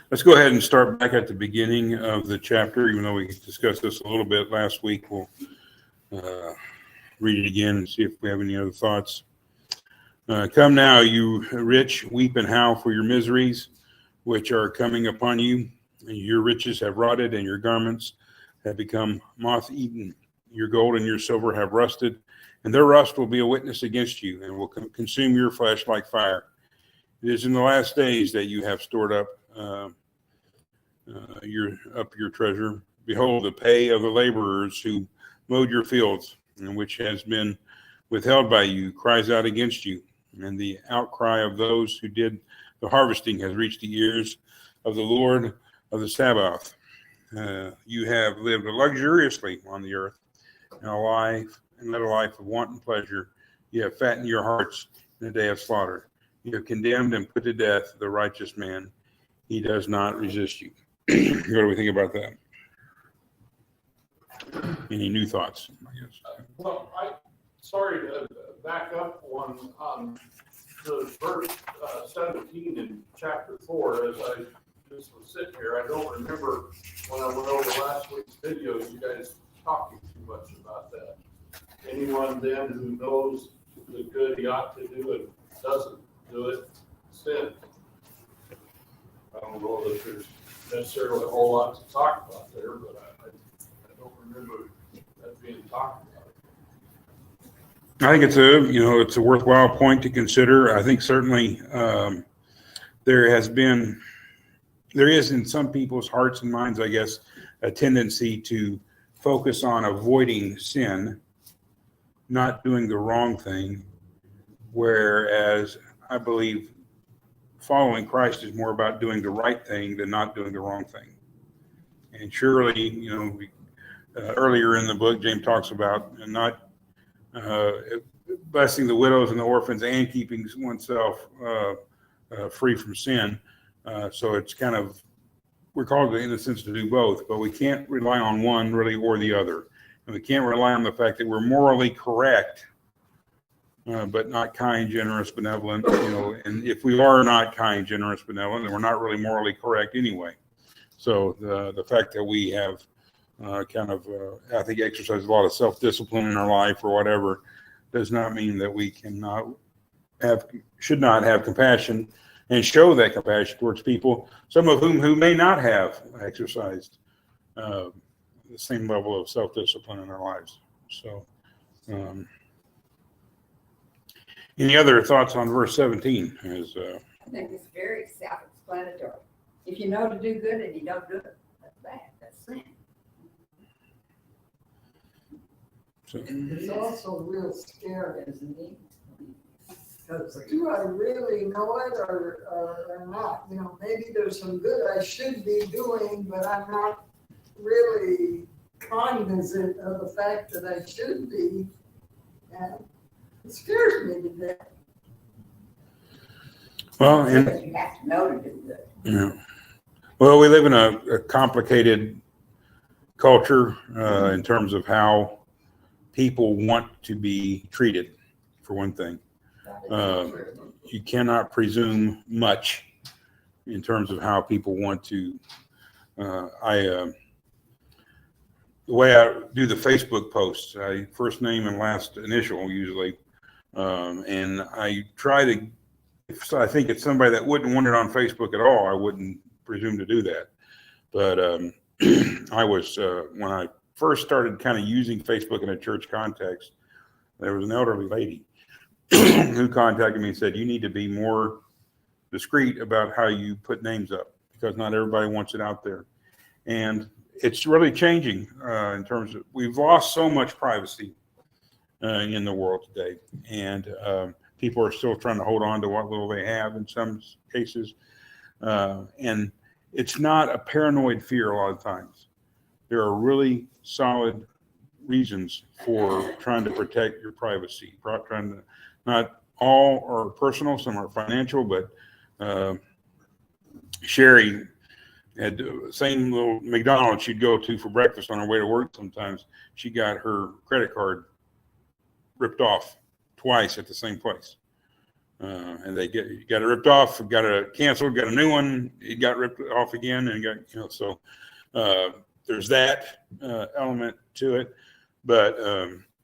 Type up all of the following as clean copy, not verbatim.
Let's go ahead and start back at the beginning of the chapter, even though we discussed this a little bit last week. We'll read it again and see if we have any other thoughts. Come now, you rich, weep and howl for your miseries, which are coming upon you. Your riches have rotted, and your garments have become moth-eaten. Your gold and your silver have rusted, and their rust will be a witness against you, and will consume your flesh like fire. It is in the last days that you have stored up your treasure. Behold, the pay of the laborers who mowed your fields, and which has been withheld by you, cries out against you. And the outcry of those who did the harvesting has reached the ears of the Lord of the Sabaoth. You have lived luxuriously on the earth, and led a life of wanton pleasure. You have fattened your hearts in the day of slaughter. You have condemned and put to death the righteous man. He does not resist you. What do we think about that? Any new thoughts, I guess? Well, sorry to back up on the verse 17 in chapter 4. As I just was sitting here, I don't remember when I went over last week's video, you guys talking too much about that. Anyone then who knows the good he ought to do and doesn't do it, sin. I don't know that there's necessarily a whole lot to talk about there, but I don't remember that being talked about. I think it's a worthwhile point to consider. I think certainly there is in some people's hearts and minds, I guess, a tendency to focus on avoiding sin, not doing the wrong thing, whereas I believe following Christ is more about doing the right thing than not doing the wrong thing. And surely, earlier in the book, James talks about not blessing the widows and the orphans and keeping oneself free from sin. So it's kind of, we're called in a sense to do both, but we can't rely on one really or the other. And we can't rely on the fact that we're morally correct, but not kind, generous, benevolent. And if we are not kind, generous, benevolent, then we're not really morally correct anyway. So the fact that we have I think exercise a lot of self-discipline in our life or whatever does not mean that we should not have compassion and show that compassion towards people, some of whom who may not have exercised the same level of self-discipline in their lives. So any other thoughts on verse 17? I think it's very self-explanatory. If you know to do good and you don't do it, that's bad. That's sin. So, It's also real scary, isn't it? Because do I really know it or not? Maybe there's some good I should be doing, but I'm not really cognizant of the fact that I should be. And it scares me to death. well, Because you have to know to do good. yeah. Well, we live in a complicated culture in terms of how people want to be treated, for one thing. You cannot presume much in terms of how people want to. The way I do the Facebook posts, I first name and last initial usually, and I try to. If I think it's somebody that wouldn't want it on Facebook at all, I wouldn't presume to do that. But I was when I first started kind of using Facebook in a church context, there was an elderly lady who contacted me and said, you need to be more discreet about how you put names up because not everybody wants it out there. And it's really changing in terms of, we've lost so much privacy in the world today. And people are still trying to hold on to what little they have in some cases. And it's not a paranoid fear a lot of times. There are really solid reasons for trying to protect your privacy, trying to, not all are personal, some are financial, but Sherry had the same little McDonald's she'd go to for breakfast on her way to work sometimes. She got her credit card ripped off twice at the same place. And they got it ripped off, got it canceled, got a new one. It got ripped off again, and got so there's that element to it. But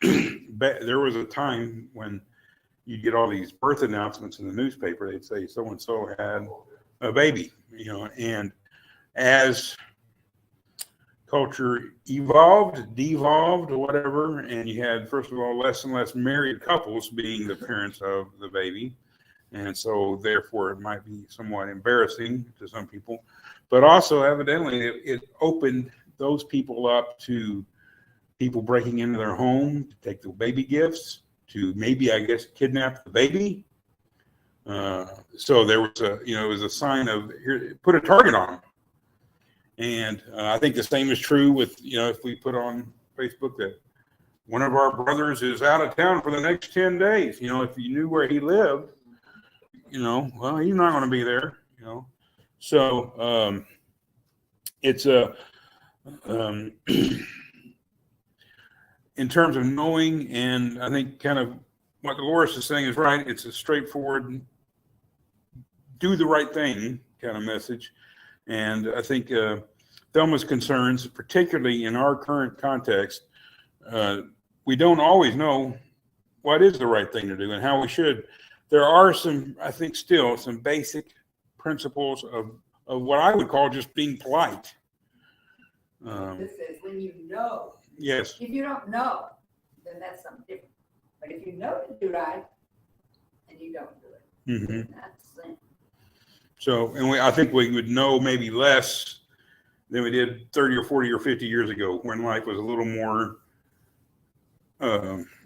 there was a time when you get all these birth announcements in the newspaper. They'd say so and so had a baby, and as culture evolved, devolved, or whatever, and you had, first of all, less and less married couples being the parents of the baby. And so therefore it might be somewhat embarrassing to some people, but also evidently it opened those people up to people breaking into their home to take the baby gifts, to maybe, I guess, kidnap the baby. So there was it was a sign of, here, put a target on them. And I think the same is true with, if we put on Facebook that one of our brothers is out of town for the next 10 days, if you knew where he lived, well, he's not going to be there, So it's in terms of knowing, and I think kind of what Dolores is saying is right. It's a straightforward, do the right thing kind of message. And I think Thelma's concerns, particularly in our current context, we don't always know what is the right thing to do and how we should. There are some, I think, still some basic principles of what I would call just being polite. This is when you know. Yes. If you don't know, then that's something different. But if you know to do right and you don't do it, Mm-hmm. that's the same. So, and I think we would know maybe less than we did 30 or 40 or 50 years ago, when life was a little more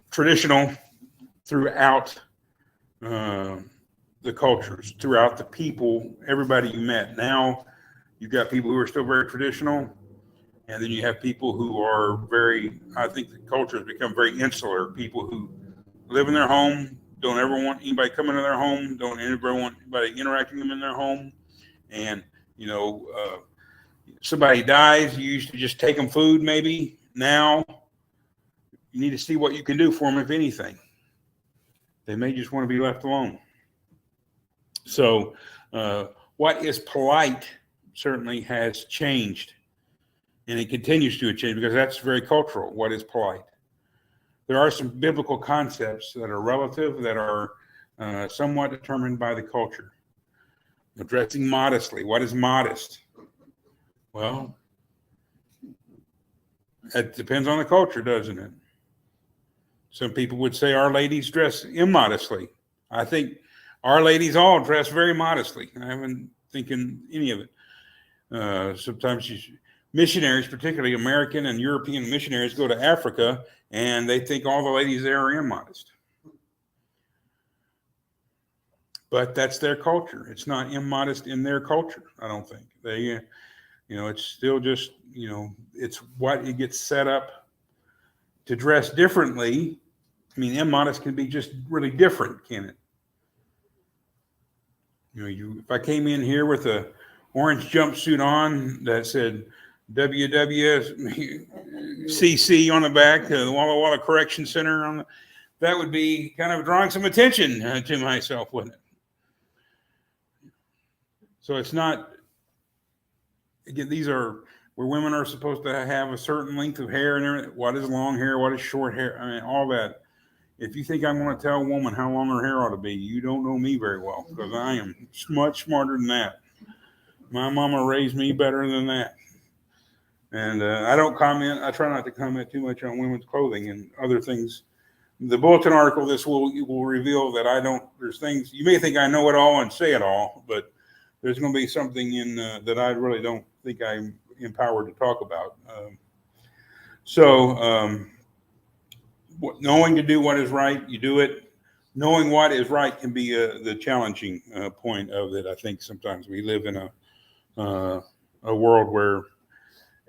traditional throughout the cultures, throughout the people, everybody you met. Now you've got people who are still very traditional, and then you have people who are very, I think the culture has become very insular, people who live in their home, don't ever want anybody coming to their home, don't ever want anybody interacting with them in their home. And, somebody dies, you used to just take them food maybe. Now you need to see what you can do for them, if anything. They may just want to be left alone. So what is polite certainly has changed, and it continues to change because that's very cultural. What is polite? There are some biblical concepts that are relative, that are somewhat determined by the culture. Dressing modestly. What is modest? Well, it depends on the culture, doesn't it? Some people would say our ladies dress immodestly. I think our ladies all dress very modestly. I haven't thinking any of it. Sometimes missionaries, particularly American and European missionaries, go to Africa and they think all the ladies there are immodest. But that's their culture. It's not immodest in their culture, I don't think. They, it's still just, it's what it gets set up to dress differently. I mean, immodest can be just really different, can it? If I came in here with a orange jumpsuit on that said WWCC on the back, the Walla Walla Correction Center, that would be kind of drawing some attention to myself, wouldn't it? So it's not, again, these are where women are supposed to have a certain length of hair and everything. What is long hair? What is short hair? I mean, all that. If you think I'm going to tell a woman how long her hair ought to be, you don't know me very well, because I am much smarter than that. My mama raised me better than that. And I don't comment. I try not to comment too much on women's clothing and other things. The bulletin article, this will reveal that I don't, there's things, you may think I know it all and say it all, but there's going to be something in that I really don't think I'm empowered to talk about. Knowing to do what is right, you do it. Knowing what is right can be the challenging point of it. I think sometimes we live in a world where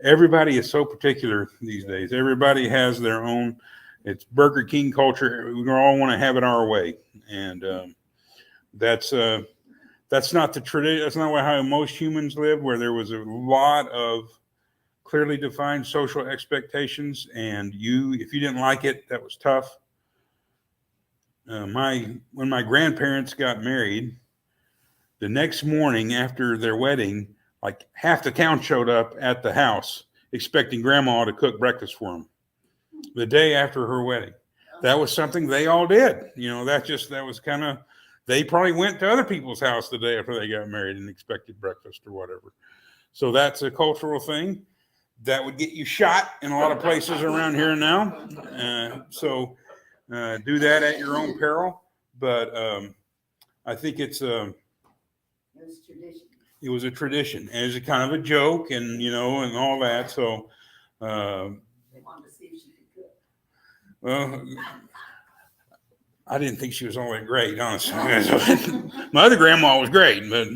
everybody is so particular these days. Everybody has their own. It's Burger King culture. We all want to have it our way, and that's not the tradition. That's not how most humans live. Where there was a lot of clearly defined social expectations, and if you didn't like it, that was tough. when my grandparents got married, the next morning after their wedding, like half the town showed up at the house expecting grandma to cook breakfast for them the day after her wedding. That was something they all did. That was kind of, they probably went to other people's house the day after they got married and expected breakfast or whatever. So that's a cultural thing that would get you shot in a lot of places around here now. So do that at your own peril. But I think it was tradition. It was a tradition. And it was a kind of a joke and, and all that. So, They wanted to see if she could cook. well, I didn't think she was all that great, honestly. My other grandma was great, but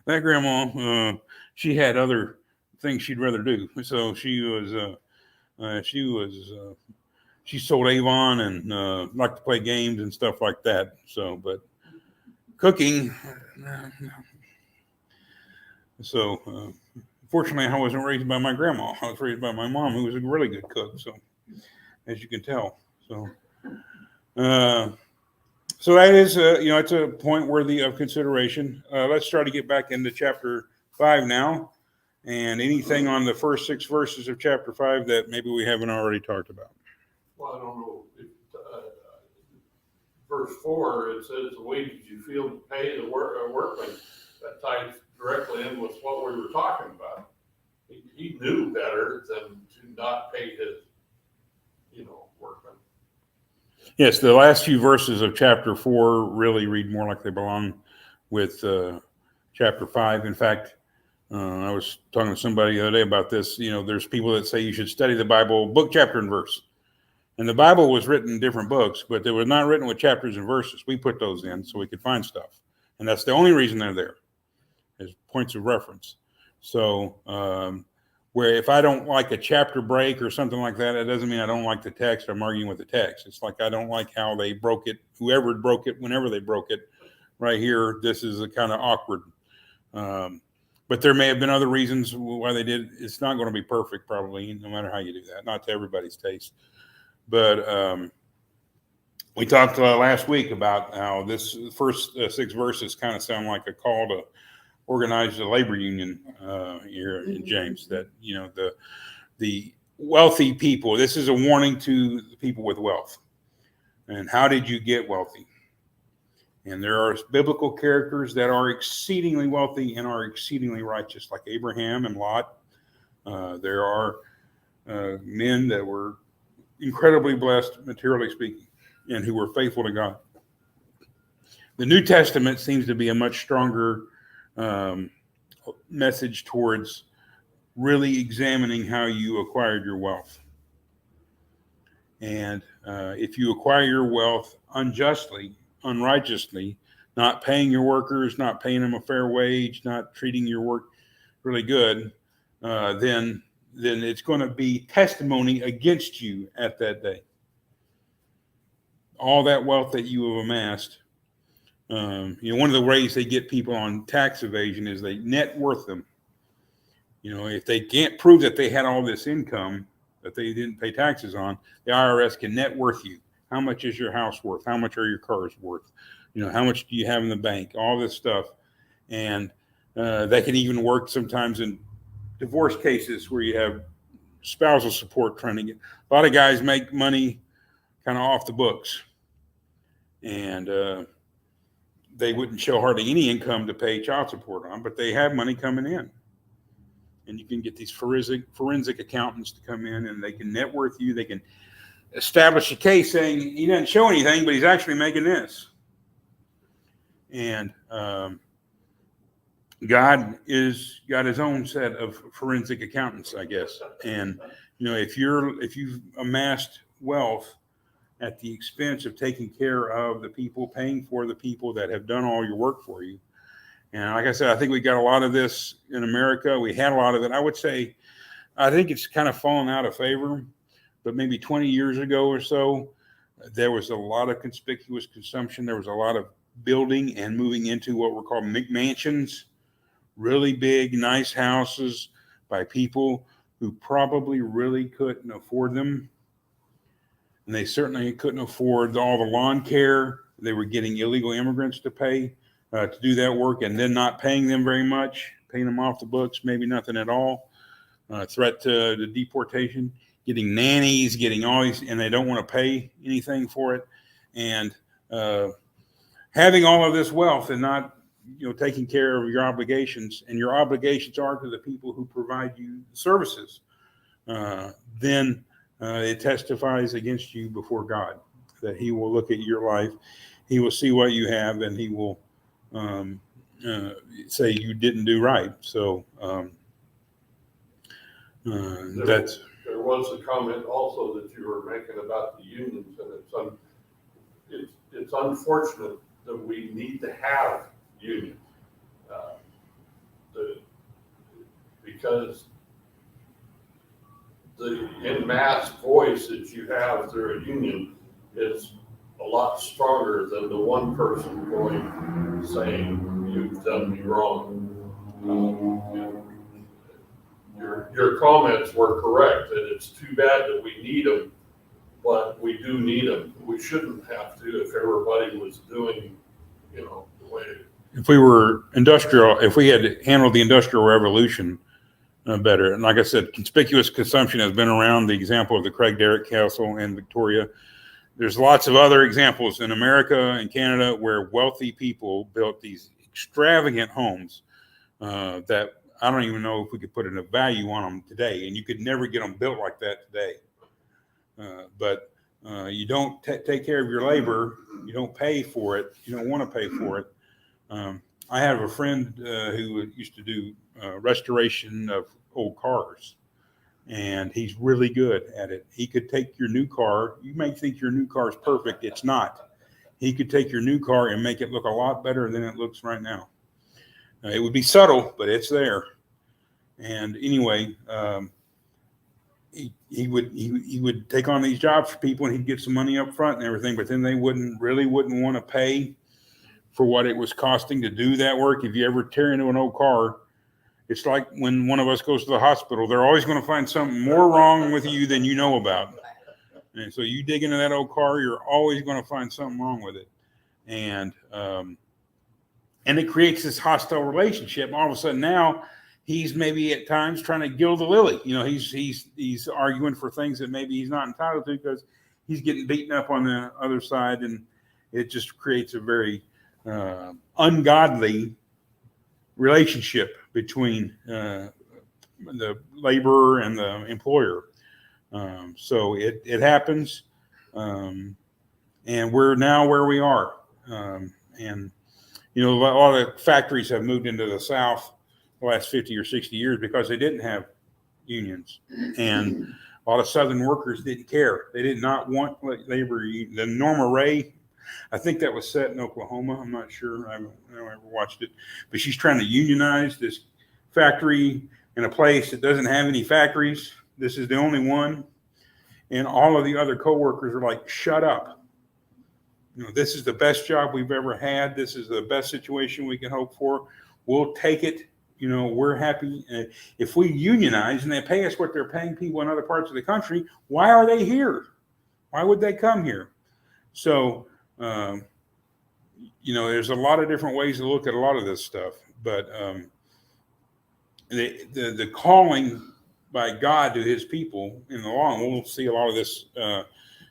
that grandma, she had other things she'd rather do. So she sold Avon and liked to play games and stuff like that. So, but cooking, so fortunately, I wasn't raised by my grandma. I was raised by my mom, who was a really good cook. So, as you can tell, so that is, it's a point worthy of consideration. Let's try to get back into chapter 5 now, and anything on the first 6 verses of chapter 5 that maybe we haven't already talked about. Well, I don't know. Verse 4, it says, the wages you feel to pay the workman. That ties directly in with what we were talking about. He knew better than to not pay his, workman. Yes, the last few verses of chapter 4 really read more like they belong with chapter 5. In fact, I was talking to somebody the other day about this. There's people that say you should study the Bible book, chapter, and verse. And the Bible was written in different books, but they were not written with chapters and verses. We put those in so we could find stuff. And that's the only reason they're there, as points of reference. So where if I don't like a chapter break or something like that, it doesn't mean I don't like the text. I'm arguing with the text. It's like I don't like how they broke it, whoever broke it, whenever they broke it. Right here, this is a kind of awkward. But there may have been other reasons why they did. It's not going to be perfect, probably, no matter how you do that. Not to everybody's taste. But we talked last week about how this first 6 verses kind of sound like a call to organize the labor union here in James. That the wealthy people. This is a warning to the people with wealth. And how did you get wealthy? And there are biblical characters that are exceedingly wealthy and are exceedingly righteous, like Abraham and Lot. There are men that were incredibly blessed, materially speaking, and who were faithful to God. The New Testament seems to be a much stronger message towards really examining how you acquired your wealth. And if you acquire your wealth unjustly, unrighteously, not paying your workers, not paying them a fair wage, not treating your work really good, then it's going to be testimony against you at that day. All that wealth that you have amassed, one of the ways they get people on tax evasion is they net worth them. If they can't prove that they had all this income that they didn't pay taxes on, the IRS can net worth you. How much is your house worth? How much are your cars worth? How much do you have in the bank? All this stuff. And they can even work sometimes in divorce cases where you have spousal support trying to get. A lot of guys make money kind of off the books. And they wouldn't show hardly any income to pay child support on, but they have money coming in. And you can get these forensic accountants to come in and they can net worth you. They can establish a case saying he doesn't show anything, but he's actually making this. And God has got his own set of forensic accountants, I guess. And if you've amassed wealth at the expense of taking care of the people, paying for the people that have done all your work for you. And like I said, I think we got a lot of this in America. We had a lot of it. I would say, I think it's kind of fallen out of favor, but maybe 20 years ago or so, there was a lot of conspicuous consumption. There was a lot of building and moving into what were called McMansions, really big, nice houses by people who probably really couldn't afford them. and they certainly couldn't afford all the lawn care. They were getting illegal immigrants to pay to do that work, and then not paying them very much, paying them off the books, maybe nothing at all. Threat to the deportation, getting nannies, getting all these, and they don't want to pay anything for it. And having all of this wealth and not, taking care of your obligations, and your obligations are to the people who provide you services, then it testifies against you before God, that he will look at your life, he will see what you have, and he will say you didn't do right. So that's. There was a comment also that you were making about the unions, and it's unfortunate that we need to have unions, because the en masse voice that you have through a union is a lot stronger than the one person going saying, "You've done me wrong." Your comments were correct, and it's too bad that we need them, but we do need them. We shouldn't have to if everybody was doing, the way. If we were if we had handled the Industrial Revolution better, and like I said, conspicuous consumption has been around, the example of the Craig Derrick Castle in Victoria. There's lots of other examples in America and Canada where wealthy people built these extravagant homes that I don't even know if we could put a value on them today, and you could never get them built like that today. But you don't take care of your labor, you don't pay for it, you don't want to pay for it. I have a friend who used to do restoration of old cars, and he's really good at it. He could take your new car. You may think your new car is perfect. It's not. He could take your new car and make it look a lot better than it looks right now. It would be subtle, but it's there. And anyway, he would take on these jobs for people, and he'd get some money up front and everything, but then they wouldn't want to pay for what it was costing to do that work. If you ever tear into an old car, it's like when one of us goes to the hospital, they're always going to find something more wrong with you than you know about. And so you dig into that old car, you're always going to find something wrong with it. And it creates this hostile relationship. All of a sudden now he's maybe at times trying to gild the lily. He's arguing for things that maybe he's not entitled to because he's getting beaten up on the other side. And it just creates a very ungodly relationship between the laborer and the employer. So it happens, and we're now where we are. And a lot of factories have moved into the South the last 50 or 60 years because they didn't have unions, and a lot of Southern workers didn't care. They did not want labor. The Norma Ray, I think that was set in Oklahoma. I'm not sure. I never watched it, but she's trying to unionize this factory in a place that doesn't have any factories. This is the only one. And all of the other coworkers are like, shut up. This is the best job we've ever had. This is the best situation we can hope for. We'll take it. We're happy. If we unionize and they pay us what they're paying people in other parts of the country, why are they here? Why would they come here? So, there's a lot of different ways to look at a lot of this stuff, but the calling by God to his people in the law, and we'll see a lot of this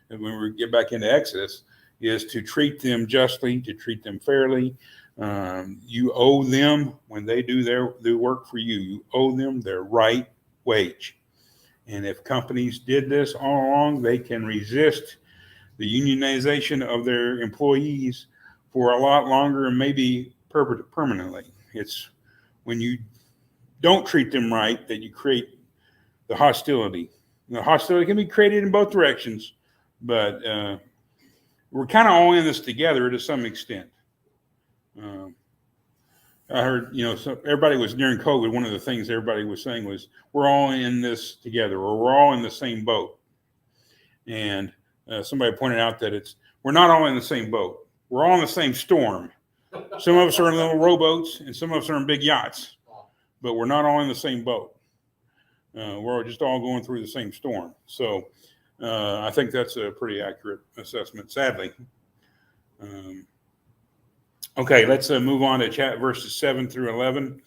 when we get back into Exodus, is to treat them justly, to treat them fairly. You owe them, when they do their work for you, you owe them their right wage. And if companies did this all along, they can resist the unionization of their employees for a lot longer and maybe permanently. It's when you don't treat them right that you create the hostility. The hostility can be created in both directions, but we're kind of all in this together to some extent. I heard, so everybody was during COVID. One of the things everybody was saying was, we're all in this together, or we're all in the same boat. And somebody pointed out that we're not all in the same boat. We're all in the same storm. Some of us are in little rowboats and some of us are in big yachts, but we're not all in the same boat. We're just all going through the same storm. So I think that's a pretty accurate assessment, sadly. Okay, let's move on to verses 7 through 11.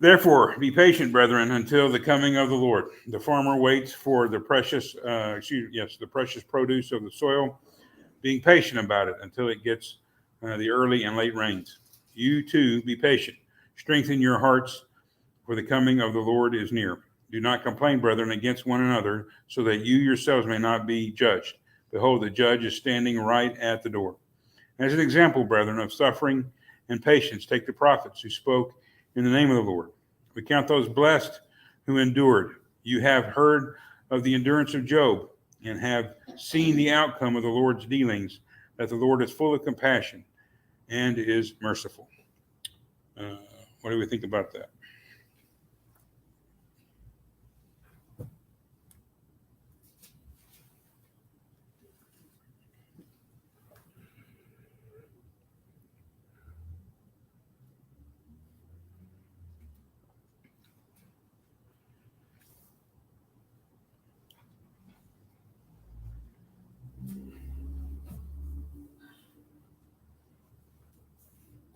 Therefore, be patient, brethren, until the coming of the Lord. The farmer waits for the precious produce of the soil, being patient about it until it gets the early and late rains. You too, be patient. Strengthen your hearts, for the coming of the Lord is near. Do not complain, brethren, against one another, so that you yourselves may not be judged. Behold, the judge is standing right at the door. As an example, brethren, of suffering and patience, take the prophets who spoke in the name of the Lord. We count those blessed who endured. You have heard of the endurance of Job and have seen the outcome of the Lord's dealings, that the Lord is full of compassion and is merciful. What do we think about that?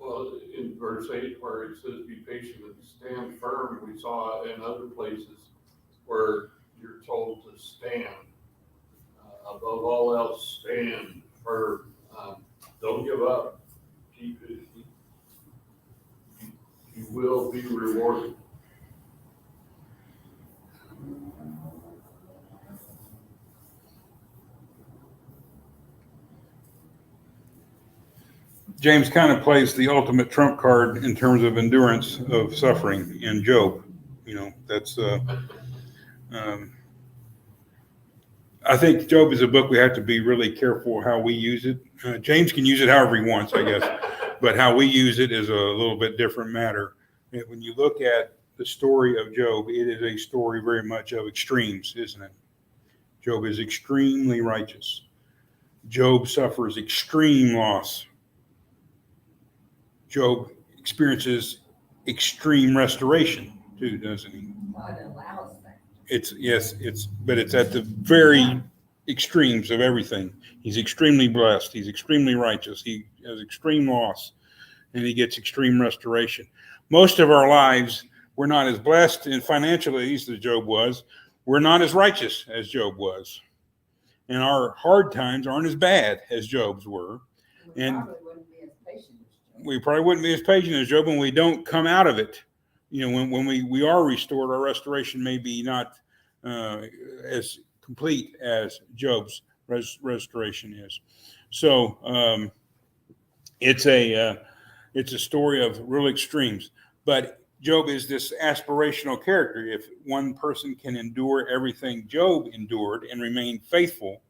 Well, in verse 8, where it says, be patient and stand firm, we saw in other places where you're told to stand. Above all else, stand firm. Don't give up. Keep it. You will be rewarded. James kind of plays the ultimate trump card in terms of endurance of suffering in Job. That's I think Job is a book we have to be really careful how we use it. James can use it however he wants, I guess, but how we use it is a little bit different matter. And when you look at the story of Job, it is a story very much of extremes, isn't it? Job is extremely righteous. Job suffers extreme loss. Job experiences extreme restoration too, doesn't he? God allows that. But it's at the very extremes of everything. He's extremely blessed. He's extremely righteous. He has extreme loss, and he gets extreme restoration. Most of our lives, we're not as blessed and financially, at least as Job was. We're not as righteous as Job was, and our hard times aren't as bad as Job's were. And we probably wouldn't be as patient as Job when we don't come out of it. When we are restored, our restoration may be not as complete as Job's restoration is. So it's a story of real extremes. But Job is this aspirational character. If one person can endure everything Job endured and remain faithful,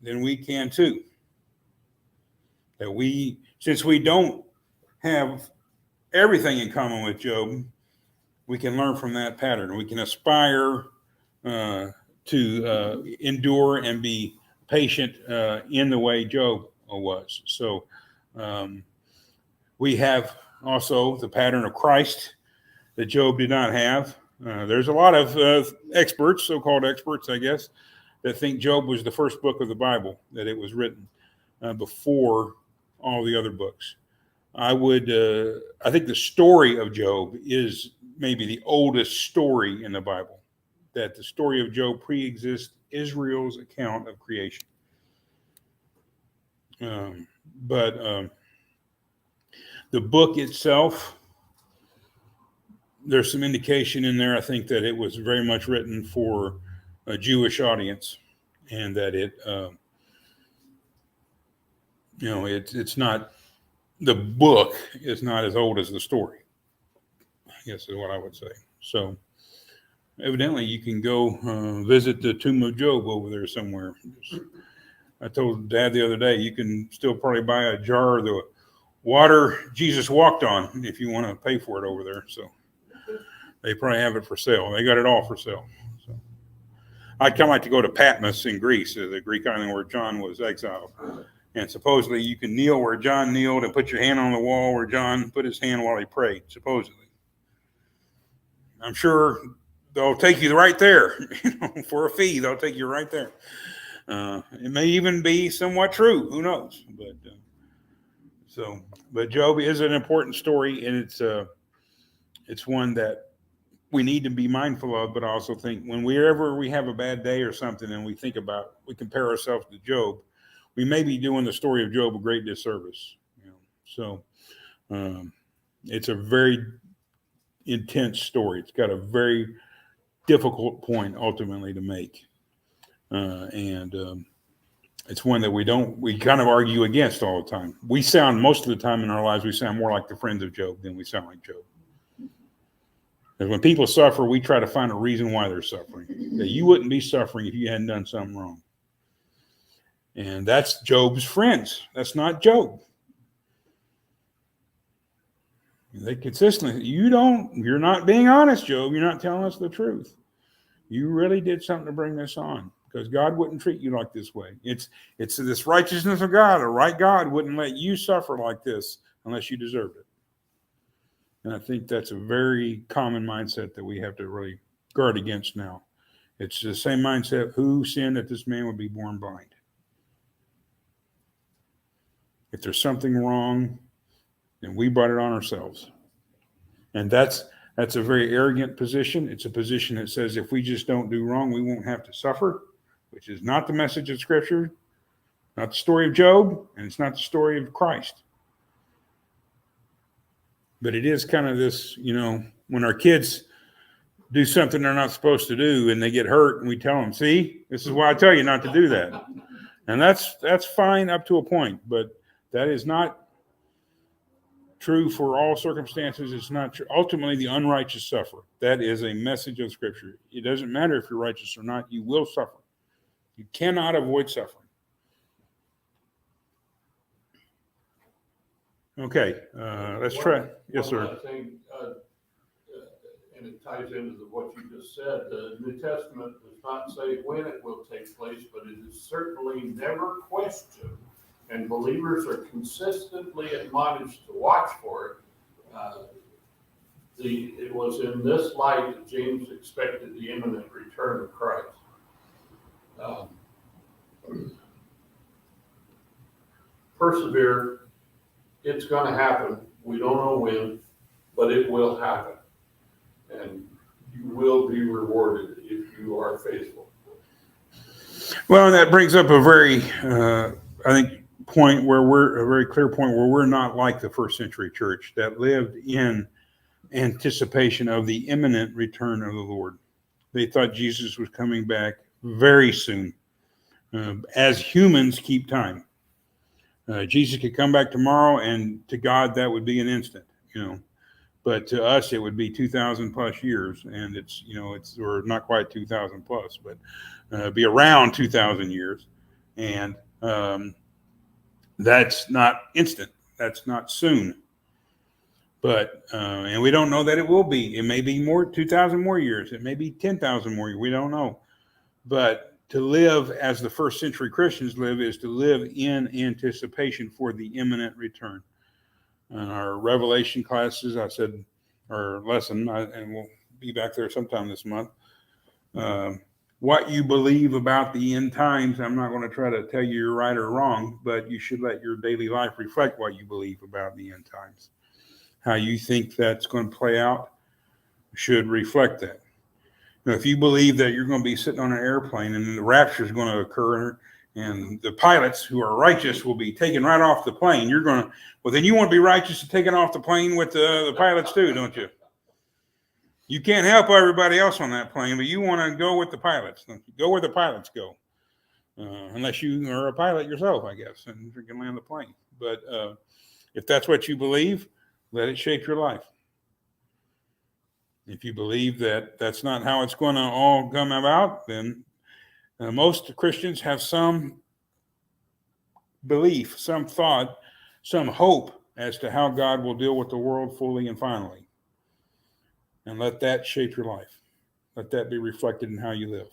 then we can too. Since we don't have everything in common with Job, we can learn from that pattern. We can aspire to endure and be patient in the way Job was. So we have also the pattern of Christ that Job did not have. There's a lot of experts, so-called experts, I guess, that think Job was the first book of the Bible, that it was written before all the other books. I think the story of Job is maybe the oldest story in the Bible, that the story of Job pre-exists Israel's account of creation. But the book itself, there's some indication in there, I think, that it was very much written for a Jewish audience, and that it's not, the book is not as old as the story, I guess is what I would say. So evidently you can go visit the tomb of Job over there somewhere. I told Dad the other day, you can still probably buy a jar of the water Jesus walked on if you want to pay for it over there. So they probably have it for sale. They got it all for sale. So I'd kind of like to go to Patmos in Greece, the Greek island where John was exiled. And supposedly you can kneel where John kneeled and put your hand on the wall where John put his hand while he prayed, supposedly. I'm sure they'll take you right there. For a fee, they'll take you right there. It may even be somewhat true. Who knows? But Job is an important story, and it's one that we need to be mindful of. But I also think whenever we have a bad day or something, and we compare ourselves to Job, we may be doing the story of Job a great disservice. So it's a very intense story. It's got a very difficult point ultimately to make, and it's one that we kind of argue against all the time. Most of the time in our lives, we sound more like the friends of Job than we sound like Job. And when people suffer, we try to find a reason why they're suffering. That you wouldn't be suffering if you hadn't done something wrong. And that's Job's friends. That's not Job. They consistently, you're not being honest, Job. You're not telling us the truth. You really did something to bring this on, because God wouldn't treat you like this way. It's this righteousness of God. A right God wouldn't let you suffer like this unless you deserved it. And I think that's a very common mindset that we have to really guard against now. It's the same mindset, who sinned that this man would be born blind? If there's something wrong, then we brought it on ourselves. And that's a very arrogant position. It's a position that says if we just don't do wrong, we won't have to suffer, which is not the message of Scripture, not the story of Job, and it's not the story of Christ. But it is kind of this, when our kids do something they're not supposed to do and they get hurt, and we tell them, see, this is why I tell you not to do that. And that's fine up to a point, but that is not true for all circumstances. It's not true. Ultimately, the unrighteous suffer. That is a message of Scripture. It doesn't matter if you're righteous or not, you will suffer. You cannot avoid suffering. Okay, let's try. Yes, sir. One last thing, and it ties into what you just said. The New Testament does not say when it will take place, but it is certainly never questioned, and believers are consistently admonished to watch for it. It was in this light that James expected the imminent return of Christ. Persevere. It's going to happen. We don't know when, but it will happen. And you will be rewarded if you are faithful. Well, and that brings up a very, I think, a very clear point where we're not like the first century church that lived in anticipation of the imminent return of the Lord. They thought Jesus was coming back very soon. As humans keep time. Jesus could come back tomorrow, and to God that would be an instant, But to us it would be 2,000 plus years, and it's or not quite 2,000 plus, but be around 2,000 years, and that's not instant. That's not soon. But and we don't know that it will be. It may be 2,000 more years. It may be 10,000 more years. We don't know, but to live as the first century Christians live is to live in anticipation for the imminent return. In our Revelation classes, I said, or lesson, and we'll be back there sometime this month, what you believe about the end times, I'm not going to try to tell you you're right or wrong, but you should let your daily life reflect what you believe about the end times. How you think that's going to play out should reflect that. Now, if you believe that you're going to be sitting on an airplane and the rapture is going to occur and the pilots who are righteous will be taken right off the plane, then you want to be righteous and taken off the plane with the pilots too, don't you? You can't help everybody else on that plane, but you want to go with the pilots. Go where the pilots go. Unless you are a pilot yourself, I guess, and you can land the plane. But if that's what you believe, let it shape your life. If you believe that that's not how it's going to all come about, then most Christians have some belief, some thought, some hope as to how God will deal with the world fully and finally. And let that shape your life. Let that be reflected in how you live.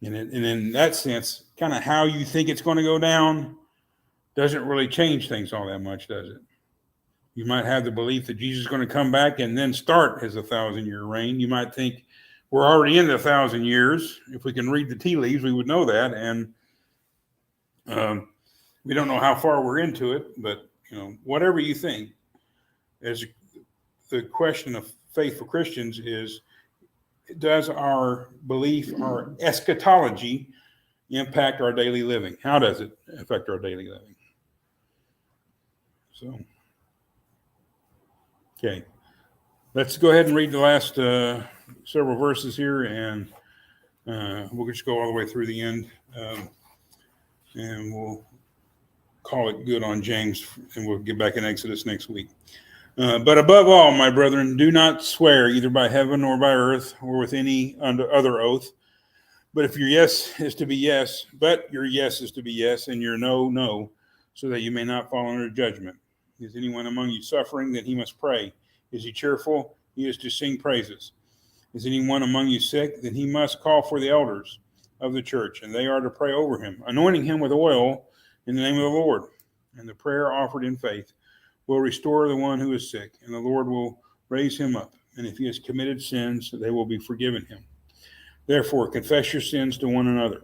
And in that sense, kind of how you think it's going to go down doesn't really change things all that much, does it? You might have the belief that Jesus is going to come back and then start his 1,000-year reign. You might think we're already in the 1,000 years. If we can read the tea leaves, we would know that. And we don't know how far we're into it, but whatever you think, as the question of faithful Christians is, does our belief, our eschatology, impact our daily living? How does it affect our daily living? So, okay, let's go ahead and read the last several verses here, and we'll just go all the way through the end, and we'll call it good on James, and we'll get back in Exodus next week. But above all, my brethren, do not swear either by heaven or by earth or with any other oath. But if your yes is to be yes, and your no, no, so that you may not fall under judgment. Is anyone among you suffering? Then he must pray. Is he cheerful? He is to sing praises. Is anyone among you sick? Then he must call for the elders of the church, and they are to pray over him, anointing him with oil in the name of the Lord. And the prayer offered in faith will restore the one who is sick, and the Lord will raise him up. And if he has committed sins, they will be forgiven him. Therefore, confess your sins to one another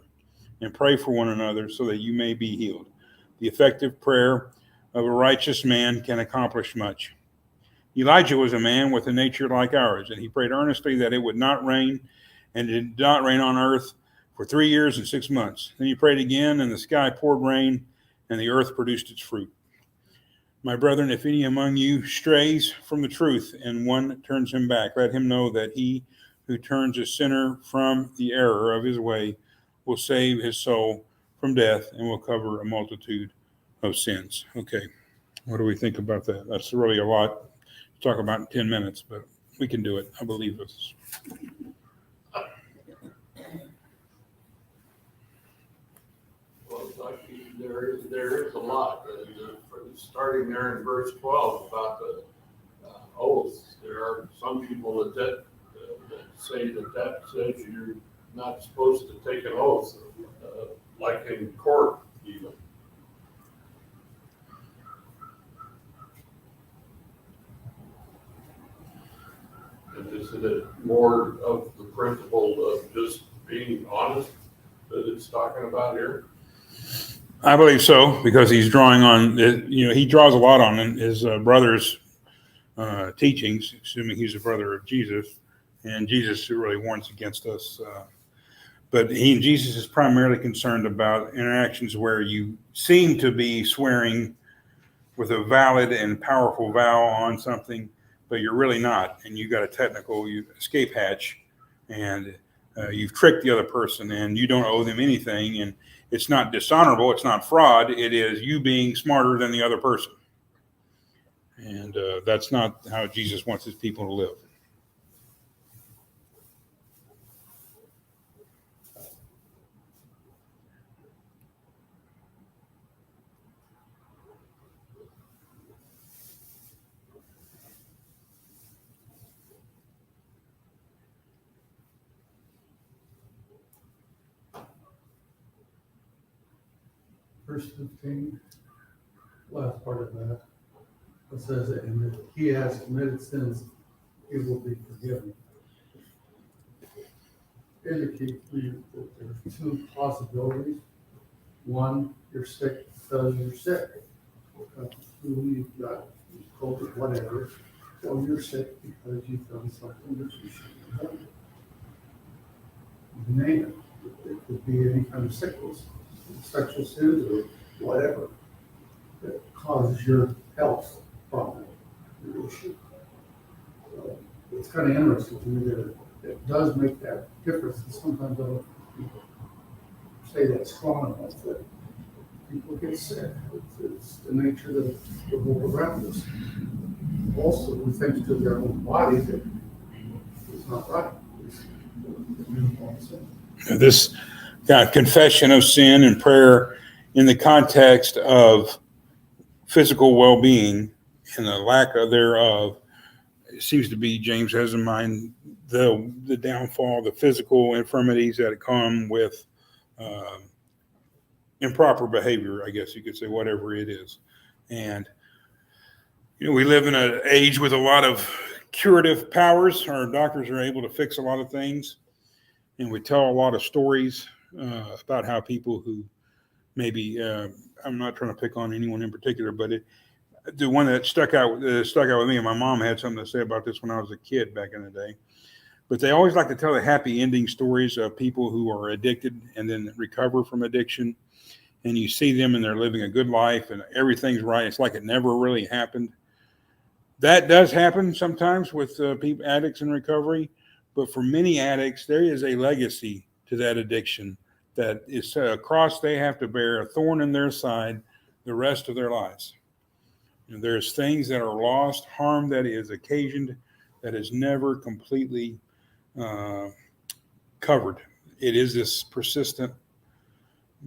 and pray for one another so that you may be healed. The effective prayer of a righteous man can accomplish much. Elijah was a man with a nature like ours, and he prayed earnestly that it would not rain, and it did not rain on earth for 3 years and 6 months. Then he prayed again, and the sky poured rain, and the earth produced its fruit. My brethren, if any among you strays from the truth and one turns him back, let him know that he who turns a sinner from the error of his way will save his soul from death and will cover a multitude of sins. Okay, what do we think about that? That's really a lot to talk about in 10 minutes, but we can do it. I believe us. Well, there is a lot. Starting there in verse 12 about the oaths, there are some people that say that says you're not supposed to take an oath, like in court even. And isn't it more of the principle of just being honest that it's talking about here? I believe so, because he's drawing on, he draws a lot on his brother's teachings, assuming he's a brother of Jesus, and Jesus really warns against us. But Jesus is primarily concerned about interactions where you seem to be swearing with a valid and powerful vow on something, but you're really not, and you got a technical escape hatch, and you've tricked the other person, and you don't owe them anything, and it's not dishonorable, it's not fraud, it is you being smarter than the other person. And that's not how Jesus wants his people to live. Verse 15, last part of that, it says, and if he has committed sins, he will be forgiven. Indicate to you that there's two possibilities. One, you're sick because you're sick. Two, you've got COVID, whatever. Or you're sick because you've done something that you shouldn't have done. You name it. It could be any kind of sickness, sexual sins or whatever that causes your health problem, your issue. So it's kind of interesting to me that it does make that difference. And sometimes I don't say that strong enough that people get sick. It's the nature of the world around us. Also, we think to their own body that it's not right. This confession of sin and prayer in the context of physical well-being and the lack of thereof, it seems to be, James has in mind the downfall, the physical infirmities that come with improper behavior, I guess you could say, whatever it is. And, We live in an age with a lot of curative powers. Our doctors are able to fix a lot of things. And we tell a lot of stories about how people who maybe, I'm not trying to pick on anyone in particular, but the one that stuck out with me, and my mom had something to say about this when I was a kid back in the day, but they always like to tell the happy ending stories of people who are addicted and then recover from addiction. And you see them and they're living a good life and everything's right. It's like it never really happened. That does happen sometimes with people, addicts in recovery, but for many addicts, there is a legacy to that addiction that is a cross they have to bear, a thorn in their side the rest of their lives. And there's things that are lost, harm that is occasioned, that is never completely covered. It is this persistent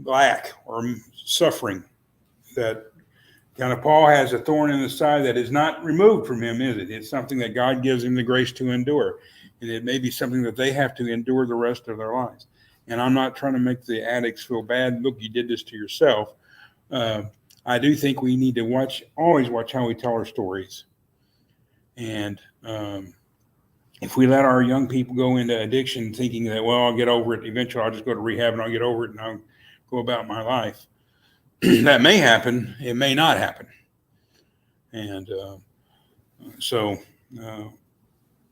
lack or suffering that kind of Paul has a thorn in the side that is not removed from him, is it? It's something that God gives him the grace to endure. And it may be something that they have to endure the rest of their lives. And I'm not trying to make the addicts feel bad. Look, you did this to yourself. I do think we need to always watch how we tell our stories. And if we let our young people go into addiction thinking that, well, I'll get over it. Eventually, I'll just go to rehab and I'll get over it and I'll go about my life. That may happen. It may not happen. And so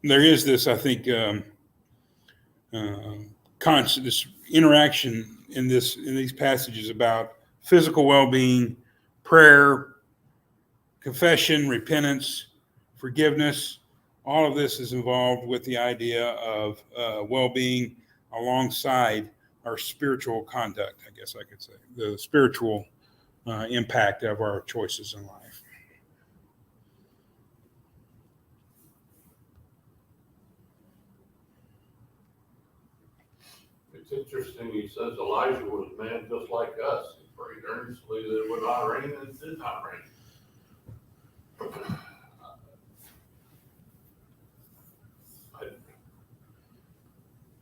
there is this, I think, constant this interaction in these passages about physical well-being, prayer, confession, repentance, forgiveness. All of this is involved with the idea of well-being alongside our spiritual conduct, I guess I could say, the spiritual impact of our choices in life. It's interesting, he says Elijah was a man just like us. He prayed earnestly that it would not rain, and it did not rain.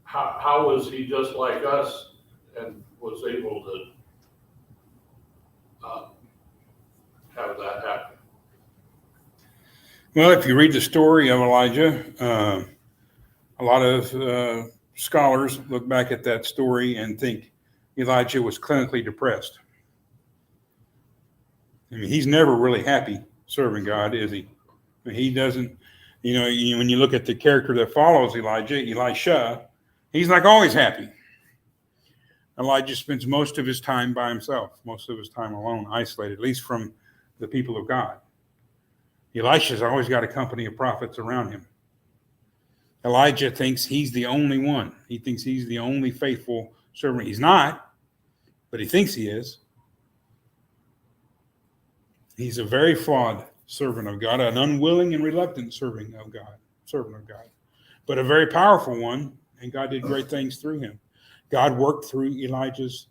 How was he just like us and was able to have that happen? Well, if you read the story of Elijah, a lot of scholars look back at that story and think Elijah was clinically depressed. I mean, he's never really happy serving God, is he? I mean, he doesn't, when you look at the character that follows Elijah, Elisha, he's like always happy. Elijah spends most of his time by himself, most of his time alone, isolated, at least from the people of God. Elisha's always got a company of prophets around him. Elijah thinks he's the only one. He thinks he's the only faithful servant. He's not, but he thinks he is. He's a very flawed servant of God, an unwilling and reluctant servant of God, but a very powerful one, and God did great things through him. God worked through Elijah's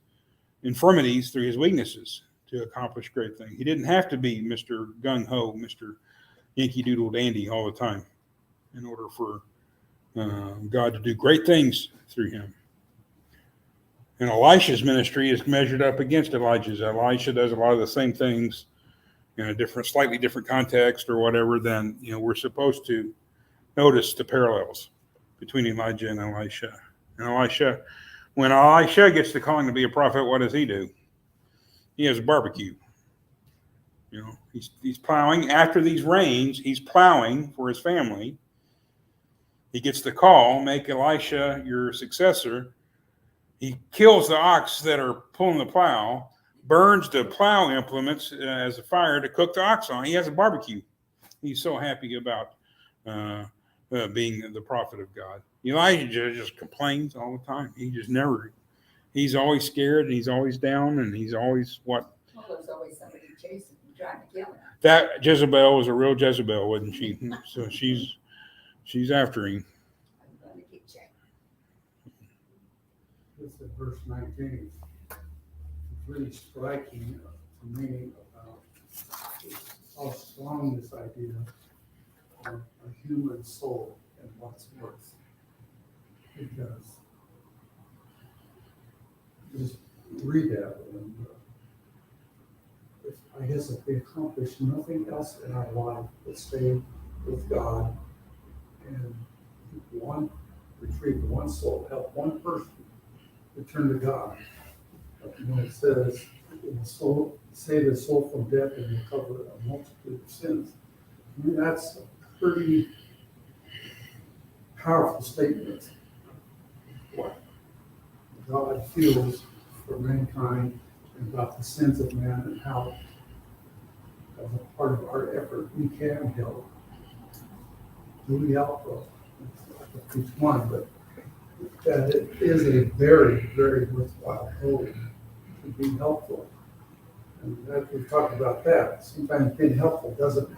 infirmities, through his weaknesses, to accomplish great things. He didn't have to be Mr. Gung-Ho, Mr. Yankee Doodle Dandy all the time in order for God to do great things through him. And Elisha's ministry is measured up against Elijah's. Elisha does a lot of the same things in a slightly different context or whatever. Then we're supposed to notice the parallels between Elijah and Elisha. And Elisha, when Elisha gets the calling to be a prophet, what does he do? He has a barbecue. He's plowing after these rains. He's plowing for his family. He gets the call, make Elisha your successor. He kills the ox that are pulling the plow, burns the plow implements as a fire to cook the ox on. He has a barbecue. He's so happy about being the prophet of God. Elijah just complains all the time. He's always scared and he's always down and he's always what? Well, there's always somebody chasing him, trying to kill him. That Jezebel was a real Jezebel, wasn't she? So she's after him. I'm going to keep checking. This is verse 19. It's really striking to me about how strong this idea of a human soul and what's worth. Because just read that and I guess if we accomplish nothing else in our life but stay with God and retrieve one soul, help one person return to God. When it says, it will save his soul from death and recover a multitude of sins. I mean, that's a pretty powerful statement. What God feels for mankind and about the sins of man and how, as a part of our effort, we can help. Do we help? Each one, but that it is a very, very worthwhile goal to be helpful. And that we've talked about that. Sometimes being helpful doesn't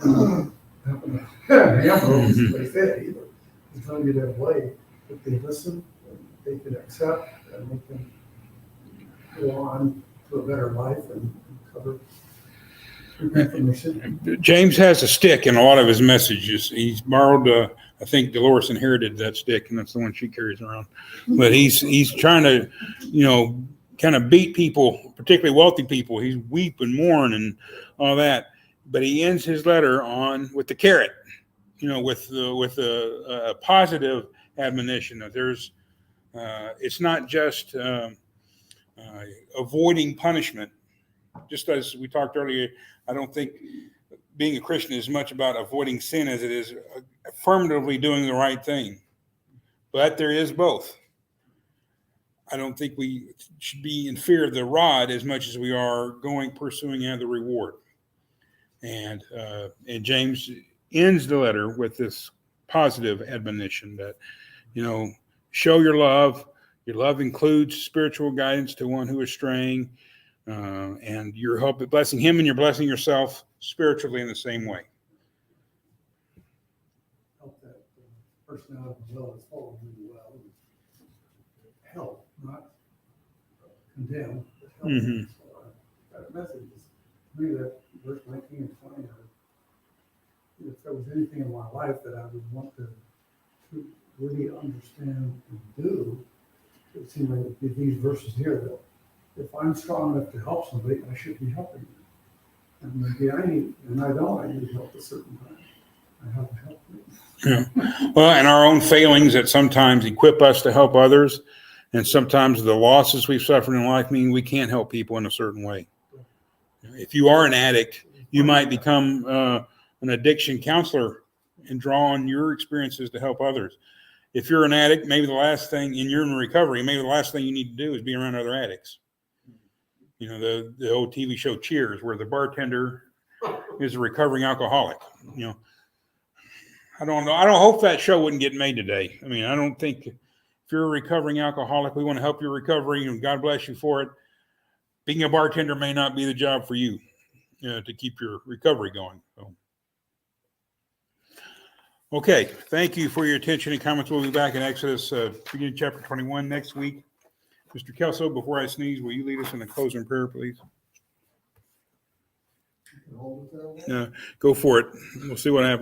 happen as they say either. It's telling you that way, that they listen, and they can accept, and they can go on to a better life and cover. James has a stick in a lot of his messages. He's borrowed, I think Dolores inherited that stick, and that's the one she carries around. But he's trying to, kind of beat people, particularly wealthy people. He's weep and mourn and all that. But he ends his letter with the carrot, with a positive admonition that it's not just avoiding punishment. Just as we talked earlier, I don't think being a Christian is much about avoiding sin as it is affirmatively doing the right thing. But there is both. I don't think we should be in fear of the rod as much as we are pursuing the reward. And James ends the letter with this positive admonition that, show your love. Your love includes spiritual guidance to one who is straying. And you're blessing him and you're blessing yourself spiritually in the same way. Help that person out of the well is following really well. Help, not condemn, but help. Mm-hmm. So that message is, to me, that verse 19 and 20 if there was anything in my life that I would want to really understand and do, it would seem like it would be these verses here that if I'm strong enough to help somebody, I should be helping them. And maybe I need help at certain times. I have to help them. Yeah. Well, and our own failings that sometimes equip us to help others. And sometimes the losses we've suffered in life mean we can't help people in a certain way. If you are an addict, you might become an addiction counselor and draw on your experiences to help others. If you're an addict, maybe the last thing, and you're in recovery, maybe the last thing you need to do is be around other addicts. The old TV show Cheers, where the bartender is a recovering alcoholic. I don't know. I don't hope that show wouldn't get made today. I mean, I don't think if you're a recovering alcoholic, we want to help your recovery and God bless you for it. Being a bartender may not be the job for you, to keep your recovery going. So. Okay. Thank you for your attention and comments. We'll be back in Exodus, beginning chapter 21 next week. Mr. Kelso, before I sneeze, will you lead us in a closing prayer, please? Go for it. We'll see what happens.